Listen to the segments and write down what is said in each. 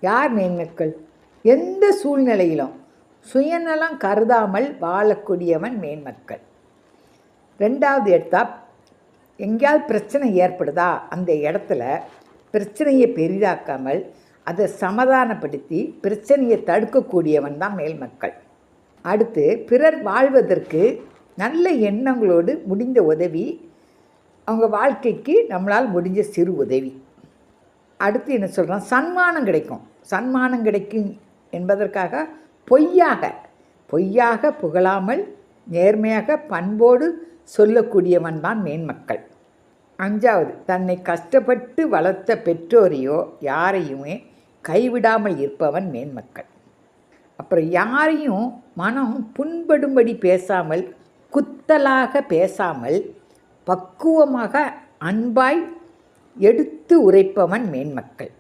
யார் மேன்மக்கள்? எந்த சூழ்நிலையிலும் சுயநலம் கருதாமல் வாழக்கூடியவன் மேன்மக்கள். ரெண்டாவது எடுத்தா, எங்கேயாவது பிரச்சனை ஏற்படுதா, அந்த இடத்துல பிரச்சனையை பெரிதாக்காமல் அதை சமாதானப்படுத்தி பிரச்சனையை தடுக்கக்கூடியவன் தான் மேல்மக்கள். அடுத்து, பிறர் வாழ்வதற்கு நல்ல எண்ணங்களோடு முடிந்த உதவி, அவங்க வாழ்க்கைக்கு நம்மளால் முடிஞ்ச சிறு உதவி. அடுத்து என்ன சொல்கிறான்? சன்மானம் கிடைக்கும். சன்மானம் கிடைக்கும் என்பதற்காக பொய்யாக புகழாமல் நேர்மையாக பண்போடு சொல்லக்கூடியவன் தான் மேன்மக்கள். அஞ்சாவது, தன்னை கஷ்டப்பட்டு வளர்த்த பெற்றோரையோ யாரையுமே கைவிடாமல் இருப்பவன் மேன்மக்கள். அப்புறம் யாரையும் மனம் புண்படும்படி பேசாமல், குத்தலாக பேசாமல், பக்குவமாக அன்பாய் எடுத்து உரைப்பவன் மேன்மக்கள்.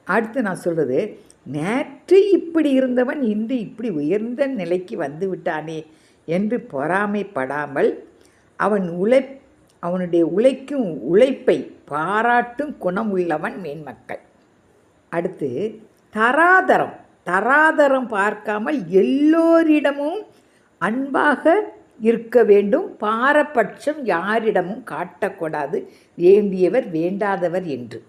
அடுத்து நான் சொல்கிறது, நேற்று இப்படி இருந்தவன் இன்று இப்படி உயர்ந்த நிலைக்கு வந்து விட்டானே என்று பொறாமைப்படாமல் அவனுடைய உழைக்கும் உழைப்பை பாராட்டும் குணம் உள்ளவன் மேன்மக்கள். அடுத்து, தராதரம் பார்க்காமல் எல்லோரிடமும் அன்பாக இருக்க வேண்டும். பாரபட்சம் யாரிடமும் காட்டக்கூடாது. வேண்டியவர் வேண்டாதவர் என்று.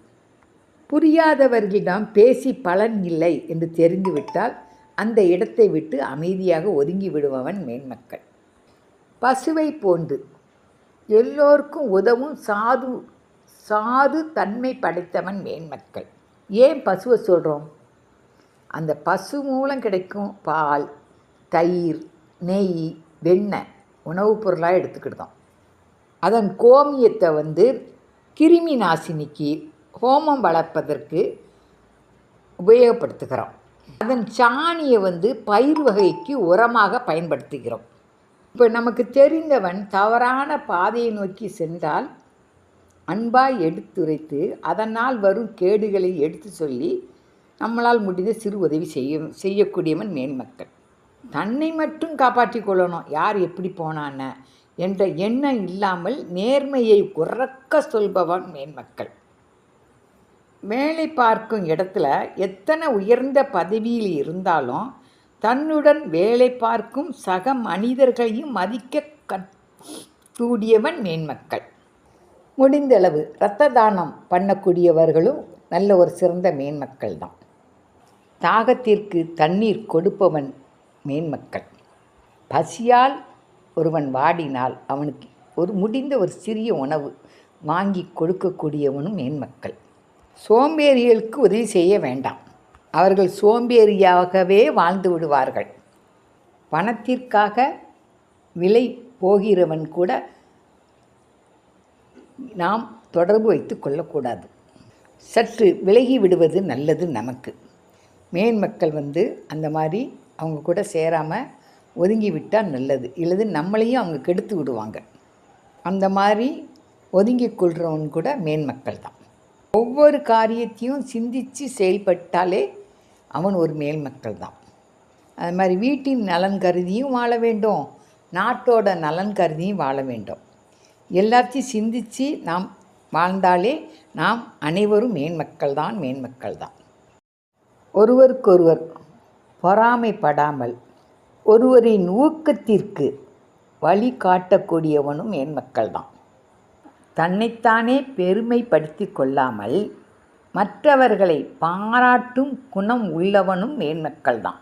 புரியாதவர்களிடம் பேசி பலன் இல்லை என்று தெரிந்துவிட்டால் அந்த இடத்தை விட்டு அமைதியாக ஒதுங்கி விடுபவன் மேன்மக்கள். பசுவை போன்று எல்லோருக்கும் உதவும் சாது தன்மை படைத்தவன் மேன்மக்கள். ஏன் பசுவை சொல்கிறோம்? அந்த பசு மூலம் கிடைக்கும் பால், தயிர், நெய், வெண்ணெய் உணவுப் பொருளாக எடுத்துக்கிட்டோம். அதன் கோமியத்தை கிருமி நாசினிக்கு, ஹோமம் வளர்ப்பதற்கு உபயோகப்படுத்துகிறோம். அதன் சாணியை பயிர் வகைக்கு உரமாக பயன்படுத்துகிறோம். இப்போ நமக்கு தெரிந்தவன் தவறான பாதையை நோக்கி சென்றால் அன்பாய் எடுத்துரைத்து அதனால் வரும் கேடுகளை எடுத்து சொல்லி நம்மளால் முடிந்த சிறு உதவி செய்யக்கூடியவன் மேன்மக்கள். தன்னை மட்டும் காப்பாற்றி கொள்ளணும், யார் எப்படி போனான என்ற எண்ணம் இல்லாமல் நேர்மையை உறக்க சொல்பவன் மேன்மக்கள். வேலை பார்க்கும் இடத்துல எத்தனை உயர்ந்த பதவியில் இருந்தாலும் தன்னுடன் வேலை பார்க்கும் சக மனிதர்களையும் மதிக்க கூடியவன் மேன்மக்கள். முடிந்தளவு இரத்த தானம் பண்ணக்கூடியவர்களும் நல்ல ஒரு சிறந்த மேன்மக்கள் தான். தாகத்திற்கு தண்ணீர் கொடுப்பவன் மேன்மக்கள். பசியால் ஒருவன் வாடினால் அவனுக்கு முடிந்த ஒரு சிறிய உணவு வாங்கி கொடுக்கக்கூடியவனும் மேன்மக்கள். சோம்பேறிகளுக்கு உதவி செய்ய வேண்டாம், அவர்கள் சோம்பேறியாகவே வாழ்ந்து விடுவார்கள். பணத்திற்காக விலை போகிறவன் கூட நாம் தொடர்பு வைத்து கொள்ளக்கூடாது. சற்று விலகி விடுவது நல்லது நமக்கு. மேன்மக்கள் அந்த மாதிரி அவங்க கூட சேராமல் ஒதுங்கி விட்டால் நல்லது. இல்லது நம்மளையும் அவங்க கெடுத்து விடுவாங்க. அந்த மாதிரி ஒதுங்கி கொள்கிறவன் கூட மேன்மக்கள் தான். ஒவ்வொரு காரியத்தையும் சிந்தித்து செயல்பட்டாலே அவன் ஒரு மேல்மக்கள் தான். அது மாதிரி வீட்டின் நலன் கருதியும் வாழ வேண்டும், நாட்டோட நலன் கருதியும் வாழ வேண்டும். எல்லாத்தையும் சிந்தித்து நாம் வாழ்ந்தாலே நாம் அனைவரும் மேன்மக்கள் தான். ஒருவருக்கொருவர் பொறாமைப்படாமல் ஒருவரின் ஊக்கத்திற்கு வழி காட்டக்கூடியவனும் மேன்மக்கள் தான். தன்னைத்தானே பெருமைப்படுத்தி கொள்ளாமல் மற்றவர்களை பாராட்டும் குணம் உள்ளவனும் மேன்மக்கள் தான்.